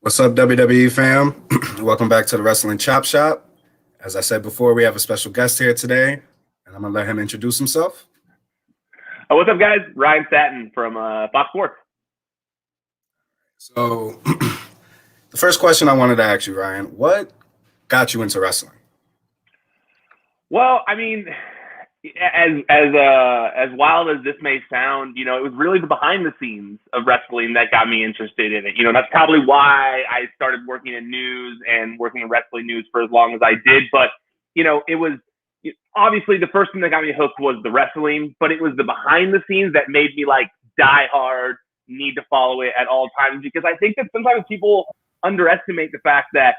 What's up, WWE fam? Welcome back to the Wrestling Chop Shop. As I said before, we have a special guest here today, and I'm going to let him introduce himself. What's up, guys? Ryan Satin from Fox Sports. So, the first question I wanted to ask you, Ryan, what got you into wrestling? Well, I mean, as wild as this may sound, it was really the behind the scenes of wrestling that got me interested in it. That's probably why I started working in news and working in wrestling news for as long as I did. But it was obviously the first thing that got me hooked was the wrestling, but it was the behind the scenes that made me like die hard, need to follow it at all times, because I think that sometimes people underestimate the fact that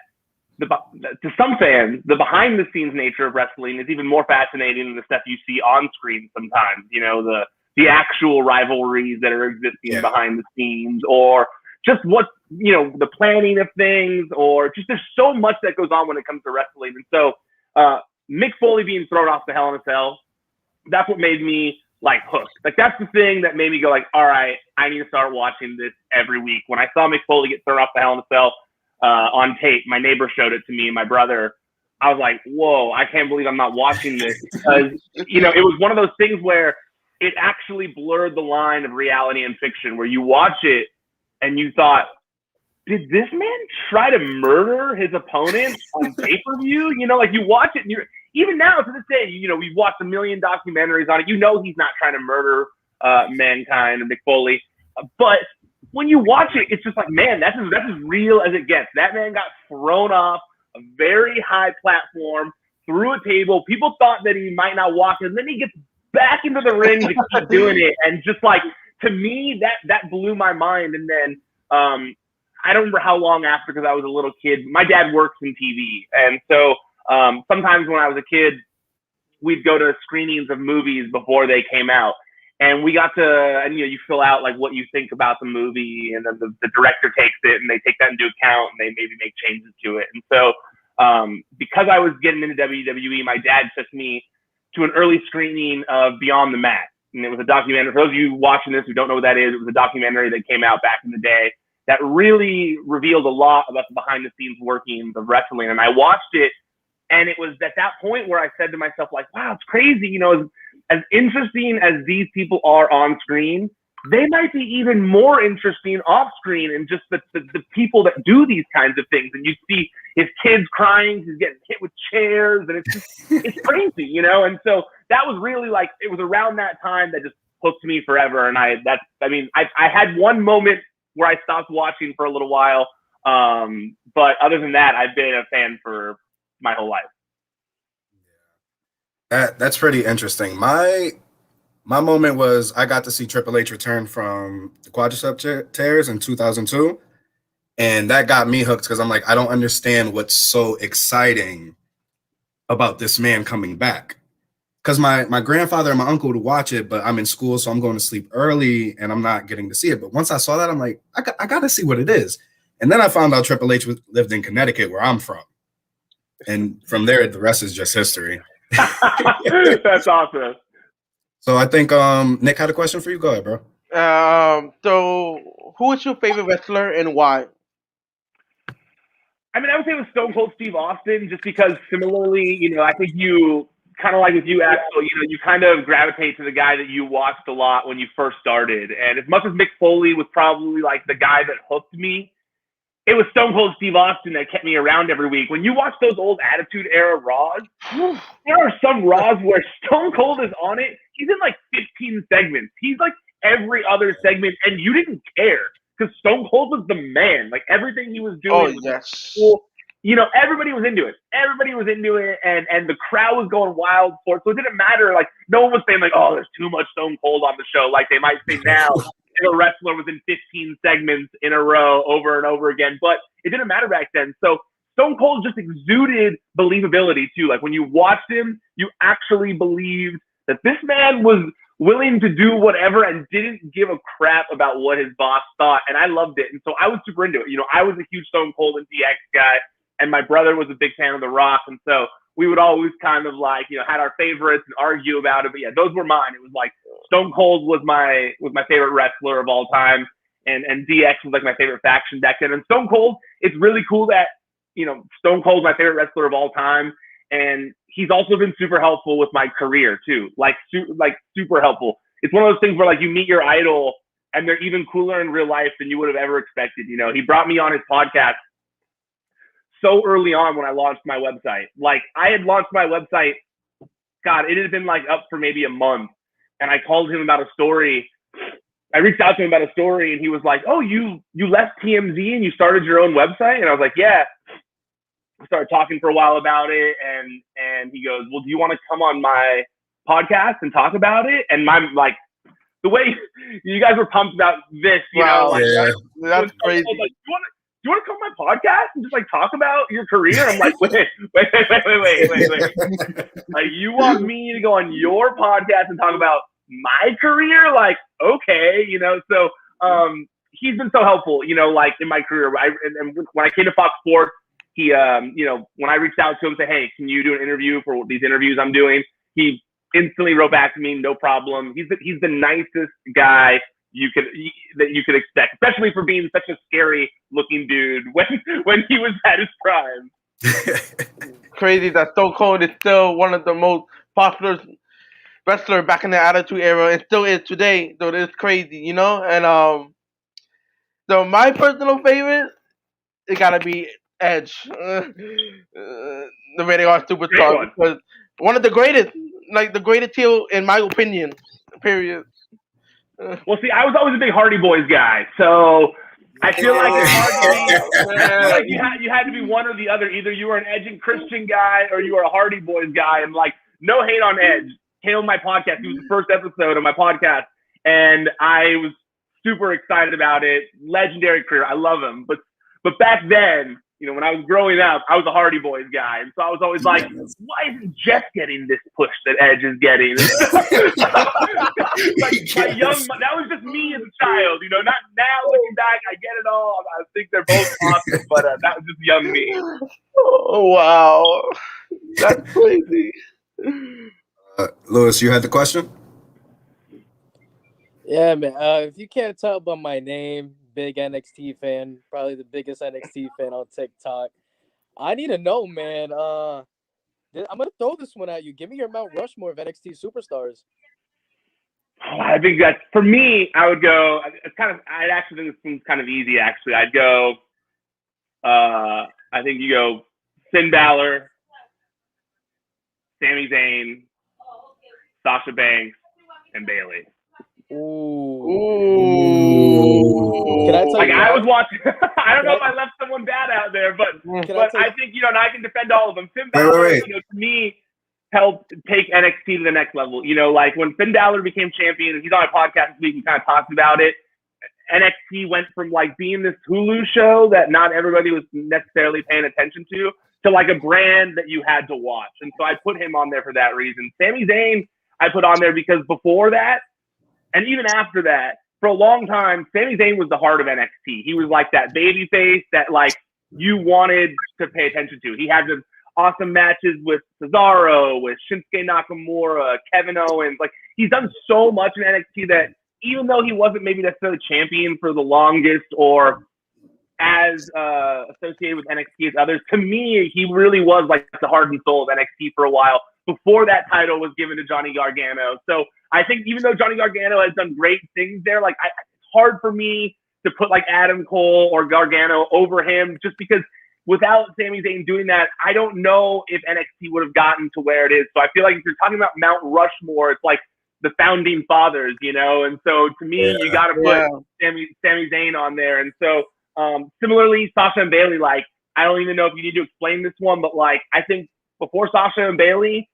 to some fans, the behind the scenes nature of wrestling is even more fascinating than the stuff you see on screen sometimes. The actual rivalries that are existing behind the scenes, or just the planning of things, or just there's so much that goes on when it comes to wrestling. And so Mick Foley being thrown off the Hell in a Cell, that's what made me like hooked. Like that's the thing that made me go like, all right, I need to start watching this every week. When I saw Mick Foley get thrown off the Hell in a Cell on tape, my neighbor showed it to me and my brother. I was like, whoa, I can't believe I'm not watching this, because it was one of those things where it actually blurred the line of reality and fiction, where you watch it and you thought, did this man try to murder his opponent on pay-per-view? Like you watch it and even now to this day, we've watched a million documentaries on it. He's not trying to murder Mankind or Mick Foley, but when you watch it, it's just like, man, that's as real as it gets. That man got thrown off a very high platform through a table. People thought that he might not walk, and then he gets back into the ring to keep doing it. And just like, to me, that blew my mind. And then I don't remember how long after, because I was a little kid. My dad works in TV, and so sometimes when I was a kid, we'd go to screenings of movies before they came out. And we got to, and you fill out like what you think about the movie, and then the director takes it and they take that into account and they maybe make changes to it. And so because I was getting into WWE, my dad took me to an early screening of Beyond the Mat. And it was a documentary. For those of you watching this who don't know what that is, it was a documentary that came out back in the day that really revealed a lot about the behind the scenes workings of wrestling. And I watched it, and it was at that point where I said to myself, like, wow, it's crazy. As interesting as these people are on screen, they might be even more interesting off screen, and just the people that do these kinds of things. And you see his kids crying, he's getting hit with chairs, and it's crazy, And so that was really like, it was around that time that just hooked me forever. And I had one moment where I stopped watching for a little while. But other than that, I've been a fan for my whole life. That's pretty interesting. My moment was I got to see Triple H return from the quadricep tears in 2002, and that got me hooked, because I'm like, I don't understand what's so exciting about this man coming back. Because my grandfather and my uncle would watch it, but I'm in school, so I'm going to sleep early and I'm not getting to see it. But once I saw that, I'm like, I got to see what it is. And then I found out Triple H lived in Connecticut, where I'm from. And from there, the rest is just history. That's awesome. So I think Nick had a question for you. Go ahead, bro. So who is your favorite wrestler and why? I would say it was Stone Cold Steve Austin, just because similarly, I think you kind of like with you, Axel, you kind of gravitate to the guy that you watched a lot when you first started. And as much as Mick Foley was probably like the guy that hooked me, it was Stone Cold Steve Austin that kept me around every week. When you watch those old Attitude Era Raws, there are some Raws where Stone Cold is on it. He's in like 15 segments. He's like every other segment, and you didn't care, because Stone Cold was the man. Like everything he was doing was cool. Everybody was into it. Everybody was into it, and the crowd was going wild for it. So it didn't matter. Like, no one was saying like, oh, there's too much Stone Cold on the show, like they might say now. A wrestler was in 15 segments in a row over and over again, but it didn't matter back then. So Stone Cold just exuded believability too. Like when you watched him, you actually believed that this man was willing to do whatever and didn't give a crap about what his boss thought. And I loved it. And so I was super into it. I was a huge Stone Cold and DX guy, and my brother was a big fan of The Rock. And so we would always kind of like, had our favorites and argue about it. But yeah, those were mine. It was like Stone Cold was my favorite wrestler of all time. And DX was like my favorite faction back then. And Stone Cold, it's really cool that, you know, Stone Cold's my favorite wrestler of all time. And he's also been super helpful with my career too. Like super helpful. It's one of those things where like you meet your idol and they're even cooler in real life than you would have ever expected. You know, he brought me on his podcast so early on when I launched my website. Like I had launched my website, God, it had been like up for maybe a month. And I called him about a story. I reached out to him about a story and he was like, oh, you left TMZ and you started your own website? And I was like, yeah. We started talking for a while about it. And he goes, well, do you want to come on my podcast and talk about it? And my, like, the way you guys were pumped about this, you know, like, that's crazy. Like, do you want to come on my podcast and just like talk about your career? I'm like, wait. Like, you want me to go on your podcast and talk about my career? Like, okay, you know. So he's been so helpful, you know, like in my career. And when I came to Fox Sports, he, you know, when I reached out to him, said, hey, can you do an interview for these interviews I'm doing? He instantly wrote back to me, no problem. He's the nicest guy that you could expect, especially for being such a scary looking dude when he was at his prime. Crazy that Stone Cold is still one of the most popular wrestler back in the Attitude Era and still is today. So it's crazy, you know. And so my personal favorite, it gotta be Edge, the Rated R Superstar, because one of the greatest, like the greatest heel in my opinion. Period. Well, see, I was always a big Hardy Boys guy, so I feel like it's hard to be. I feel like you had to be one or the other. Either you were an Edge and Christian guy, or you were a Hardy Boys guy. And like, no hate on Edge. Came on my podcast. He was the first episode of my podcast, and I was super excited about it. Legendary career. I love him. But back then, you know, when I was growing up, I was a Hardy Boys guy, and so I was always like, why isn't Jeff getting this push that Edge is getting? Like that was just me as a child, you know. Not now looking back, I get it all. I think they're both awesome, but that was just young me. Oh wow, that's crazy. Lewis, you had the question? Yeah, man. If you can't tell by my name, big NXT fan, probably the biggest NXT fan on TikTok. I need to know, man. I'm gonna throw this one at you. Give me your Mount Rushmore of NXT superstars. I think that for me, I would go. I'd actually think this one's kind of easy. Actually, I'd go. I think you go Finn Balor, Sami Zayn, Sasha Banks, and Bayley. Ooh. Ooh. Can I tell like you? I was watching. I don't know if I left someone bad out there, but I think, you know, and I can defend all of them. Finn Balor, you know, to me, helped take NXT to the next level. You know, like when Finn Balor became champion, and he's on a podcast this week and kind of talked about it. NXT went from like being this Hulu show that not everybody was necessarily paying attention to like a brand that you had to watch. And so I put him on there for that reason. Sami Zayn, I put on there because before that, and even after that, for a long time, Sami Zayn was the heart of NXT. He was like that baby face that like you wanted to pay attention to. He had the awesome matches with Cesaro, with Shinsuke Nakamura, Kevin Owens. Like, he's done so much in NXT that even though he wasn't maybe necessarily champion for the longest or as associated with NXT as others, to me, he really was like the heart and soul of NXT for a while before that title was given to Johnny Gargano. So I think even though Johnny Gargano has done great things there, like it's hard for me to put like Adam Cole or Gargano over him, just because without Sami Zayn doing that, I don't know if NXT would have gotten to where it is. So I feel like if you're talking about Mount Rushmore, it's like the founding fathers, you know? And so to me, you got to put Sami Zayn on there. And so similarly, Sasha and Bayley, like, I don't even know if you need to explain this one, but like, I think before Sasha and Bayley,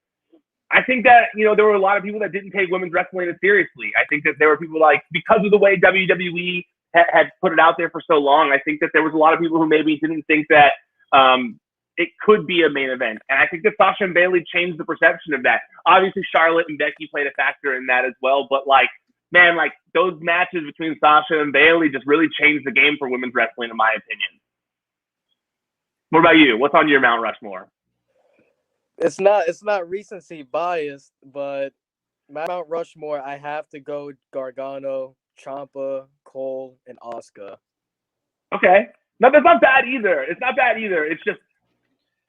I think that, you know, there were a lot of people that didn't take women's wrestling as seriously. I think that there were people like, because of the way WWE had put it out there for so long, I think that there was a lot of people who maybe didn't think that it could be a main event. And I think that Sasha and Bayley changed the perception of that. Obviously, Charlotte and Becky played a factor in that as well. But like, man, like those matches between Sasha and Bayley just really changed the game for women's wrestling, in my opinion. What about you? What's on your Mount Rushmore? It's not recency biased, but my Mount Rushmore, I have to go Gargano, Ciampa, Cole, and Asuka. Okay. No, that's not bad either. It's not bad either. It's just,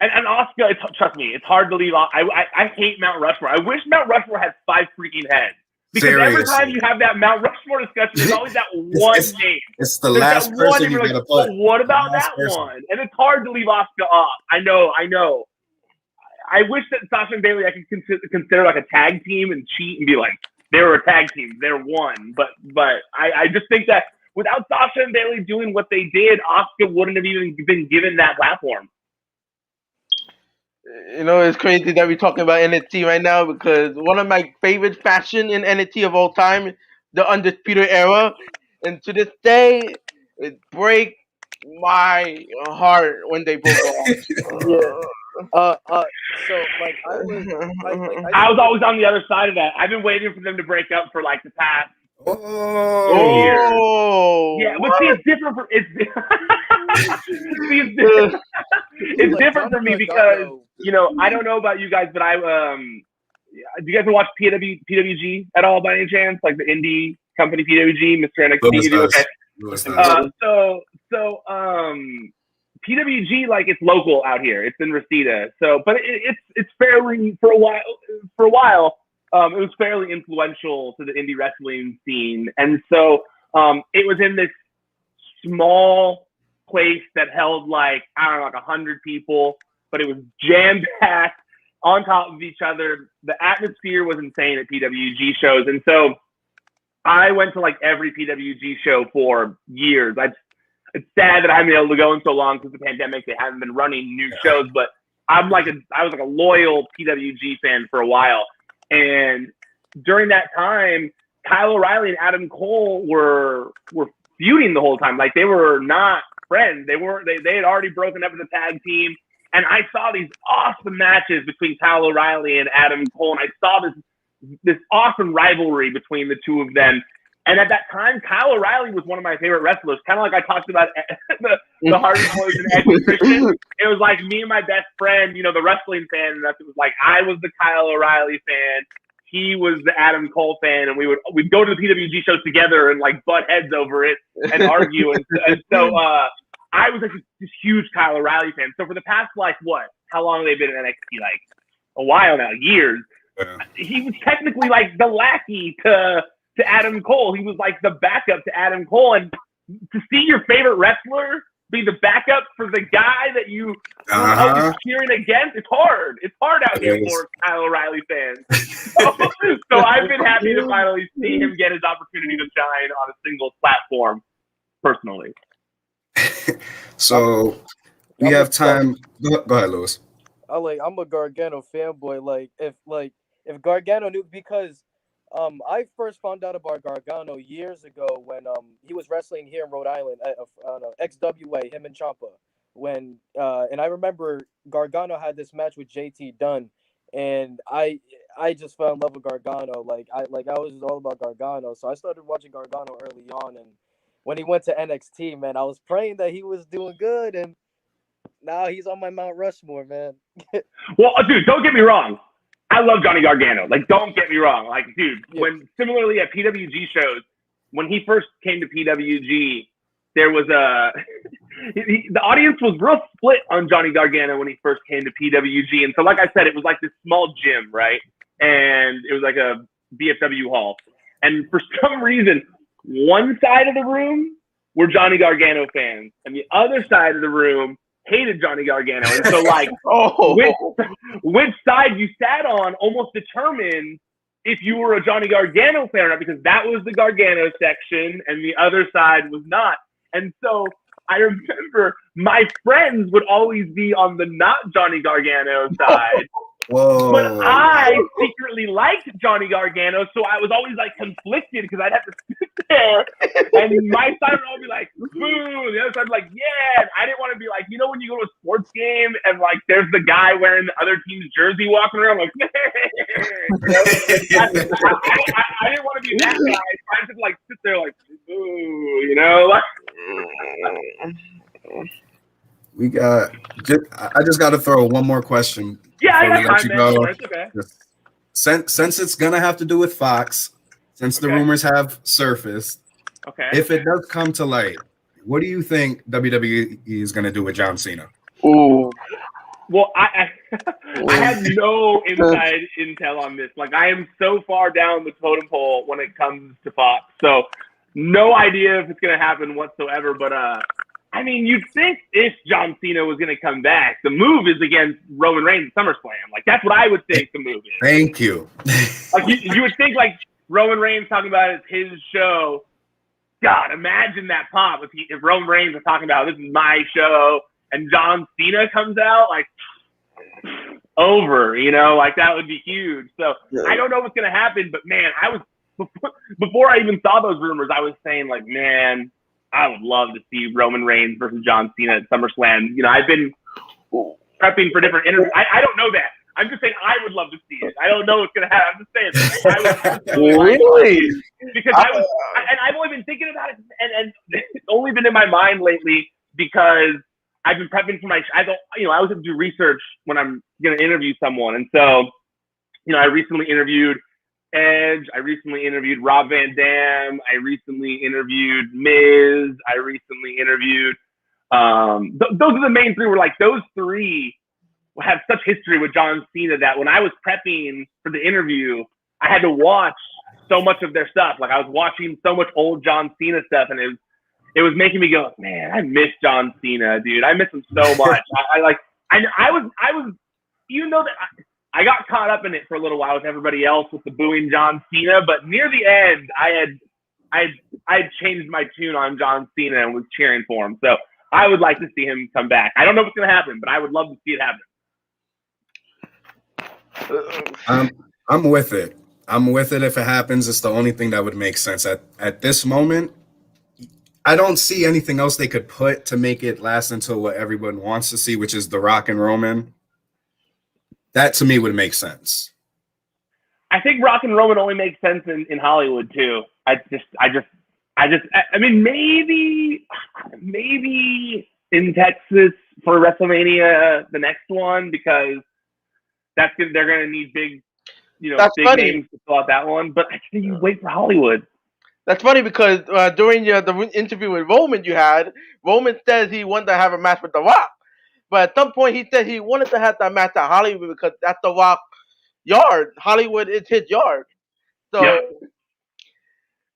and Asuka, trust me, it's hard to leave off. I hate Mount Rushmore. I wish Mount Rushmore had 5 freaking heads. Because every time you have that Mount Rushmore discussion, there's always that one name. It's the last person you gotta put. What about that one? And it's hard to leave Asuka off. I know. I wish that Sasha and Bayley I could consider like a tag team and cheat and be like, they were a tag team, they're one. But I just think that without Sasha and Bayley doing what they did, Asuka wouldn't have even been given that platform. You know, it's crazy that we're talking about NXT right now because one of my favorite faction in NXT of all time, the Undisputed Era, and to this day, it breaks my heart when they broke off. So like I was always on the other side of that. I've been waiting for them to break up for like the past years. Yeah, but see, it's different. It's different for me because I don't know about you guys, but do you guys watch PWG at all by any chance? Like the indie company PWG, Mr. NXT. Okay. So PWG, like, it's local out here. It's in Reseda. So, but it's fairly for a while. It was fairly influential to the indie wrestling scene, and so it was in this small place that held like 100 people, but it was jam packed on top of each other. The atmosphere was insane at PWG shows, and so I went to like every PWG show for years. It's sad that I haven't been able to go in so long since the pandemic. They haven't been running new shows, but I was like a loyal PWG fan for a while. And during that time, Kyle O'Reilly and Adam Cole were feuding the whole time. Like, they were not friends. They had already broken up as a tag team. And I saw these awesome matches between Kyle O'Reilly and Adam Cole. And I saw this awesome rivalry between the two of them. And at that time, Kyle O'Reilly was one of my favorite wrestlers. Kind of like I talked about the Hardy Boys and Edge and Christian. It was like me and my best friend, the wrestling fan. And it was like I was the Kyle O'Reilly fan. He was the Adam Cole fan. And we'd go to the PWG shows together and like butt heads over it and argue. And so I was like this huge Kyle O'Reilly fan. So for the past, like, how long have they been in NXT? Like a while now, years. Yeah. He was technically like the lackey to Adam Cole. He was like the backup to Adam Cole. And to see your favorite wrestler be the backup for the guy that you were cheering against, it's hard. It's hard out here for Kyle O'Reilly fans. So I've been happy to finally see him get his opportunity to shine on a single platform, personally. So we have time. Go ahead, Lewis. I'm a Gargano fanboy. Like, if Gargano knew, because I first found out about Gargano years ago when he was wrestling here in Rhode Island at XWA, him and Ciampa. And I remember Gargano had this match with JT Dunn, and I just fell in love with Gargano. Like I was all about Gargano, so I started watching Gargano early on. And when he went to NXT, man, I was praying that he was doing good, and now he's on my Mount Rushmore, man. Well, dude, don't get me wrong. I love Johnny Gargano. Like, don't get me wrong. Like, dude, when similarly at PWG shows, when he first came to PWG, there was the audience was real split on Johnny Gargano when he first came to PWG. And so, like I said, it was like this small gym, right? And it was like a BFW hall. And for some reason, one side of the room were Johnny Gargano fans, and the other side of the room hated Johnny Gargano. And so, like, which side you sat on almost determined if you were a Johnny Gargano fan or not, because that was the Gargano section and the other side was not. And so I remember my friends would always be on the not Johnny Gargano side. Whoa. But I secretly liked Johnny Gargano, so I was always like conflicted because I'd have to sit there, and my side would all be like, "Boo!" The other side would be like, "Yeah." And I didn't want to be like, when you go to a sports game and like there's the guy wearing the other team's jersey walking around, like, I didn't want to be that guy. I just like sit there like, "Boo," I just got to throw one more question. Yeah, I got time, man. It's okay. Since it's gonna have to do with Fox, since the rumors have surfaced, okay, if it does come to light, what do you think WWE is going to do with John Cena? Ooh. Well, I have no inside intel on this. Like, I am so far down the totem pole when it comes to Fox, so no idea if it's going to happen whatsoever. But I mean, you'd think if John Cena was going to come back, the move is against Roman Reigns at SummerSlam. Like, that's what I would think the move is. Thank you. Like, you would think, like, Roman Reigns talking about it's his show. God, imagine that pop if Roman Reigns was talking about this is my show and John Cena comes out, like, over, you know, like, that would be huge. So I don't know what's going to happen, but man, I was, before I even saw those rumors, I was saying, like, man, I would love to see Roman Reigns versus John Cena at SummerSlam. You know, I've been prepping for different interviews. I don't know that. I'm just saying I would love to see it. I don't know what's going to happen. I'm just saying. Really? Because I've only been thinking about it, and it's only been in my mind lately because I've been prepping for I always have to do research when I'm going to interview someone. And so, you know, I recently interviewed Edge. I recently interviewed Rob Van Dam. I recently interviewed Miz. I recently interviewed, those are the main three. Were like, those three have such history with John Cena that when I was prepping for the interview, I had to watch so much of their stuff. Like, I was watching so much old John Cena stuff, and it was making me go, man, I miss John Cena, dude. I miss him so much. I was, even though that I got caught up in it for a little while with everybody else with the booing John Cena, but near the end, I had changed my tune on John Cena and was cheering for him. So I would like to see him come back. I don't know what's going to happen, but I would love to see it happen. I'm with it. I'm with it if it happens. It's the only thing that would make sense at this moment. I don't see anything else they could put to make it last until what everyone wants to see, which is The Rock and Roman. That to me would make sense. I think Rock and Roman only makes sense in Hollywood too. I mean, maybe in Texas for WrestleMania, the next one, because they're going to need big, you know, That's big funny. names to fill out that one. But I think you wait for Hollywood. That's funny because during the interview with Roman Roman says he wanted to have a match with The Rock. But at some point he said he wanted to have that match at Hollywood because that's The Rock yard. Hollywood is his yard. So Yeah.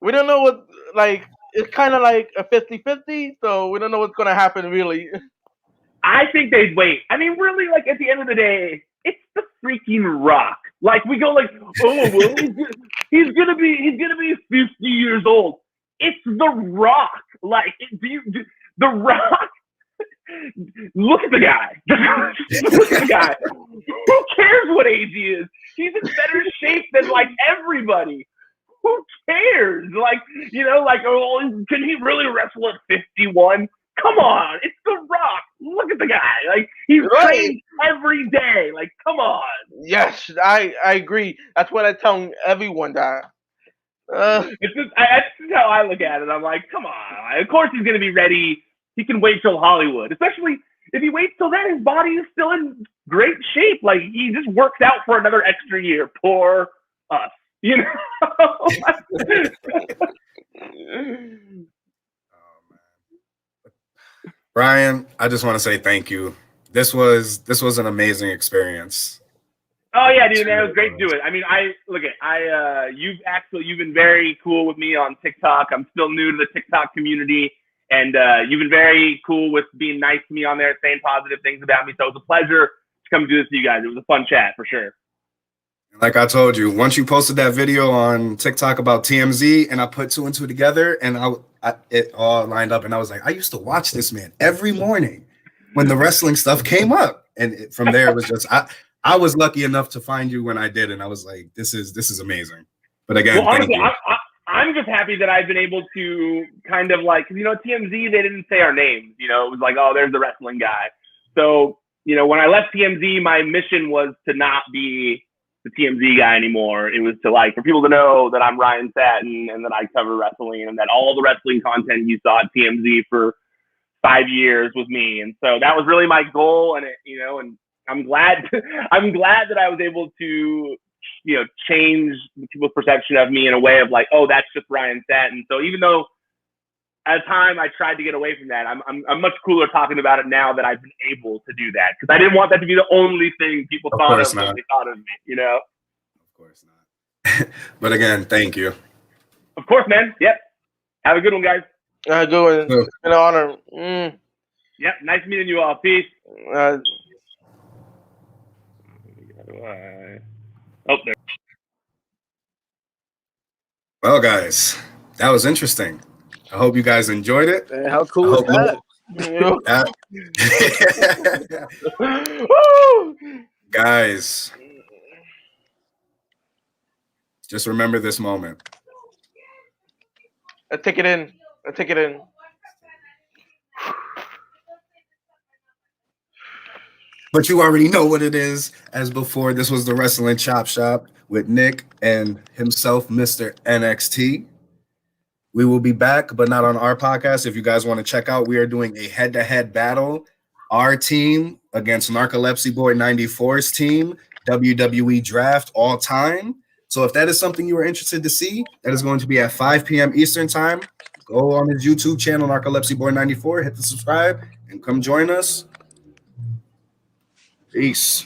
we don't know what, like, it's kind of like a 50-50, so we don't know what's going to happen really. I think they'd wait. I mean, really, like, at the end of the day, it's the freaking Rock. Like, we go like, oh, well, he's gonna be 50 years old. It's The Rock. Like, The Rock. Look at the guy. Look at the guy. Who cares what age he is? He's in better shape than, like, everybody. Who cares? Like, you know, like, oh, can he really wrestle at 51? Come on, it's The Rock. Look at the guy. Like, he's trained every day. Like, come on. Yes, I agree. That's what I tell everyone that. It's just, that's just how I look at it. I'm like, come on. Of course he's going to be ready. He can wait till Hollywood, especially if he waits till then. His body is still in great shape. Like, he just works out for another extra year. Poor us, you know. Brian, I just want to say thank you. This was an amazing experience. Oh yeah, dude, man, it was great to do it. I mean, you've been very cool with me on TikTok. I'm still new to the TikTok community, and you've been very cool with being nice to me on there, saying positive things about me. So it was a pleasure to come do this to you guys. It was a fun chat for sure. Like I told you, once you posted that video on TikTok about TMZ, and I put two and two together, and it all lined up, and I was like, I used to watch this man every morning when the wrestling stuff came up, and from there it was just I was lucky enough to find you when I did, and I was like, this is amazing. But again, well, honestly, thank you. I'm just happy that I've been able to kind of, like, you know, TMZ, they didn't say our names. You know, it was like, oh, there's the wrestling guy. So, you know, when I left TMZ, my mission was to not be the TMZ guy anymore. It was to, like, for people to know that I'm Ryan Satin and that I cover wrestling and that all the wrestling content you saw at TMZ for 5 years was me. And so that was really my goal. And and I'm glad that I was able to, you know, change people's perception of me in a way of like, oh, that's just Ryan Satin. So even though at a time I tried to get away from that. I'm much cooler talking about it now that I've been able to do that because I didn't want that to be the only thing people thought of when they thought of me. You know. Of course not. But again, thank you. Of course, man. Yep. Have a good one, guys. Good one. It's been an honor. Yep. Nice meeting you all. Peace. Oh, there. Well, guys, that was interesting. I hope you guys enjoyed it. Man, how cool is that? Guys, just remember this moment. I take it in. But you already know what it is. As before, this was the Wrestling Chop Shop with Nick and himself, Mr. NXT. We will be back, but not on our podcast. If you guys want to check out, we are doing a head-to-head battle. Our team against Narcolepsy Boy 94's team, WWE Draft all time. So if that is something you are interested to see, that is going to be at 5 p.m. Eastern time. Go on his YouTube channel, Narcolepsy Boy 94, hit the subscribe, and come join us. Peace.